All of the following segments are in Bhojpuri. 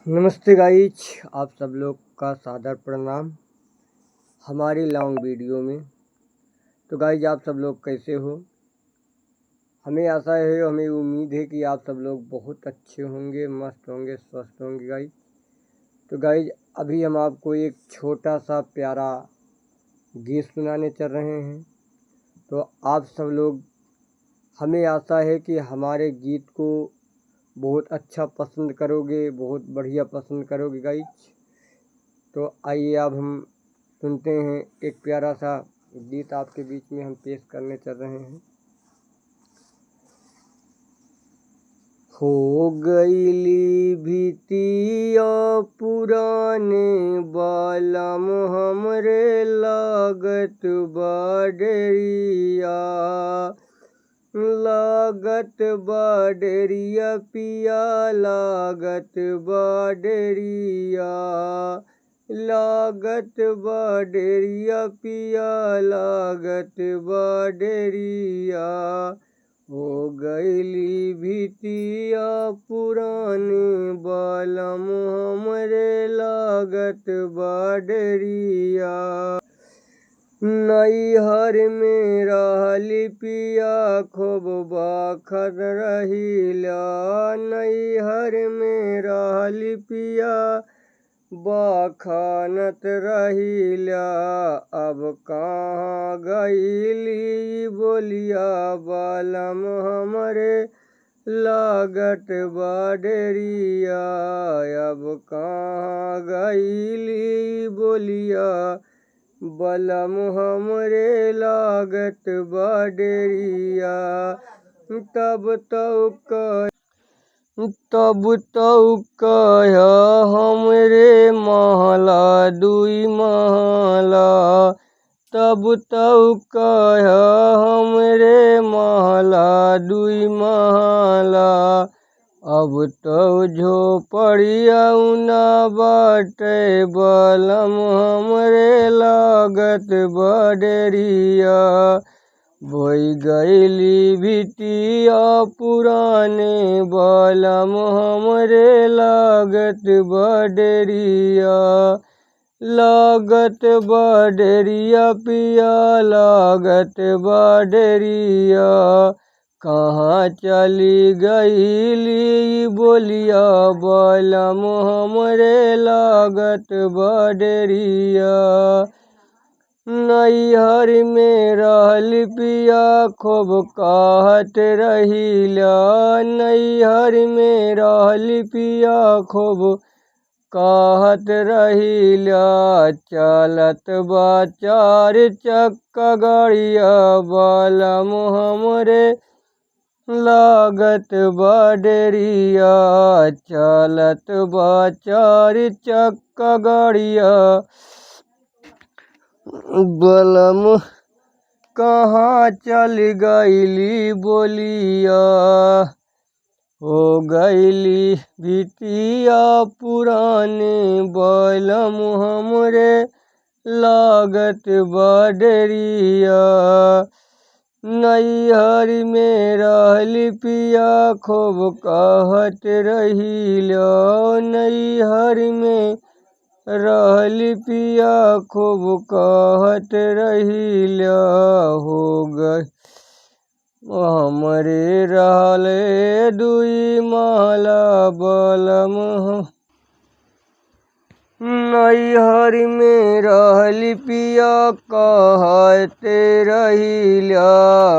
नमस्ते गाइज, आप सब लोग का सादर प्रणाम हमारी लॉन्ग वीडियो में। तो गाइज आप सब लोग कैसे हो? हमें आशा है, हमें उम्मीद है कि आप सब लोग बहुत अच्छे होंगे, मस्त होंगे, स्वस्थ होंगे गाइज। तो गाइज अभी हम आपको एक छोटा सा प्यारा गीत सुनाने चल रहे हैं। तो आप सब लोग, हमें आशा है कि हमारे गीत को बहुत अच्छा पसंद करोगे, बहुत बढ़िया पसंद करोगे गाइज। तो आइए अब हम सुनते हैं एक प्यारा सा गीत आपके बीच में हम पेश करने चल रहे हैं। हो गईली भीतिया पुराने बालम हमरे लागत बाडरिया, लागत बाडरिया पिया लागत बाडरिया, लागत बाडरिया पिया लागत बाडरिया। हो गईली भीतिया पुराने बालम हमरे लागत बाडरिया। नैहर में रहली पिया खूब बाखत रहिला, नैहर में रहली पिया बखानत रहिला। अब कहाँ गईली बोलिया बालम हमरे लागत बाडरिया, अब कहाँ गईली बोलिया बालम हमरे लागत बाडरिया। तब तो कह हमरे महला दुई महला, तब तो कह हमरे महला दुई महला। अब तो झोपड़िया ना बाटे बालम हमरे लागत बाडरिया। भई गईली भीतिया पुराने बालम हमरे लागत बाडरिया, लागत बाडरिया पिया लागत बाडरिया। कहाँ चली गईली बोलिया बालम हमरे लागत बाडरिया। नैहर में रहली पिया खूब कहत रहिला, नैहर में रहली पिया खूब कहत रहिला। चलत बा चार चक्का गाड़िया बालम हमरे लागत बाडरिया, चलत बा चार चक्का गाड़िया बालम कहाँ चल गईली बोलिया। हो गईली भीतिया पुराने बालम हमरे लागत बाडरिया। नैहर में रहली पिया खूब कहत रहिला, नैहर में रहली पिया खूब कहत रहिला। हो गई हमरे रहले दुई महला बालम, नैहर में रहली पिया कहते रहिला।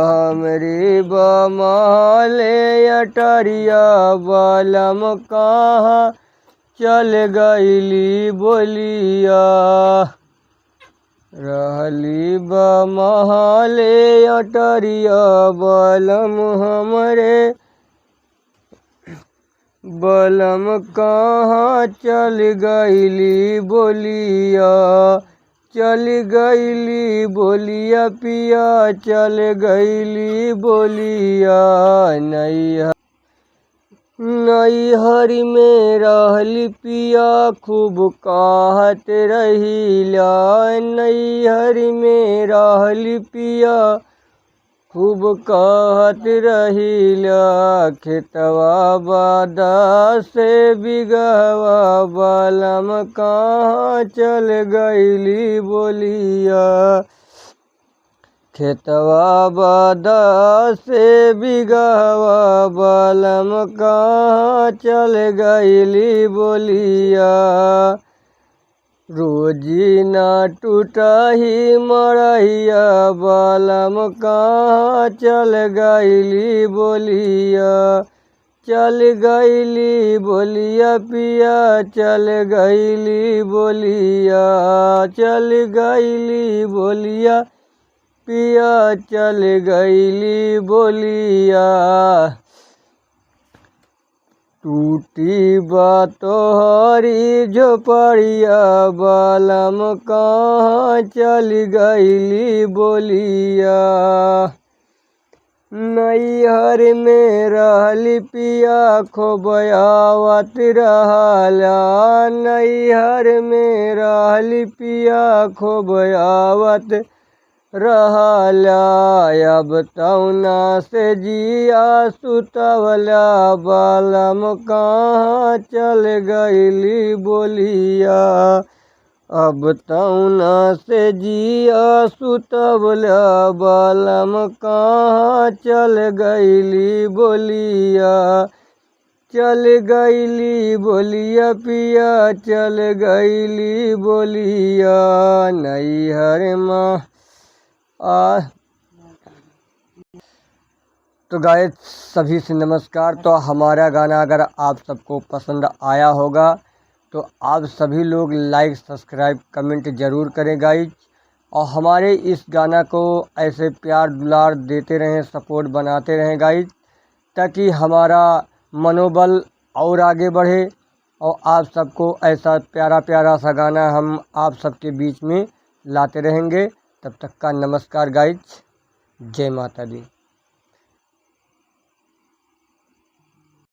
हमरे बमाले अटरिया बालम कहाँ चल गईली बोलिया। रहली बमाले अटरिया बालम हमरे बालम कहाँ चल गईली बोलिया। चल गईली बोलिया पिया चल गईली बोलिया। नैहर में रहली पिया खूब कहत रहिला, नैहर में रहली पिया खूब कहत रहिला खेतवा बादा से बिगवा बलम कहाँ चल गईली बोलिया। खेतवा बादा से बिगवा बलम कहाँ चल गईली बोलिया। रोजी ना टूटही मरहिया बलम कहाँ चल गईली बोलिया। चल गईली बोलिया पिया चल गईली बोलिया। चल गईली बोलिया पिया चल गईली बोलिया। टूटी बा तोहरी झोपड़िया बलम कहाँ चल गईली बोलिया। नैहर में रहली पिया खूब आवत रहला। नैहर में रहली पिया खूब आवत रहला। अब तौना से जिया सुतवला बलम कहाँ चल गईली बोलिया। अब तौना से जिया सुतवला बलम कहाँ चल गईली बोलिया। चल गईली बोलिया पिया चल गईली बोलिया। नैहर माँ तो गाइस सभी से नमस्कार। तो हमारा गाना अगर आप सबको पसंद आया होगा तो आप सभी लोग लाइक सब्सक्राइब कमेंट ज़रूर करें गाइस। और हमारे इस गाना को ऐसे प्यार दुलार देते रहें, सपोर्ट बनाते रहें गाइस, ताकि हमारा मनोबल और आगे बढ़े और आप सबको ऐसा प्यारा प्यारा सा गाना हम आप सबके बीच में लाते रहेंगे। तब तक का नमस्कार गाइस। जय माता दी।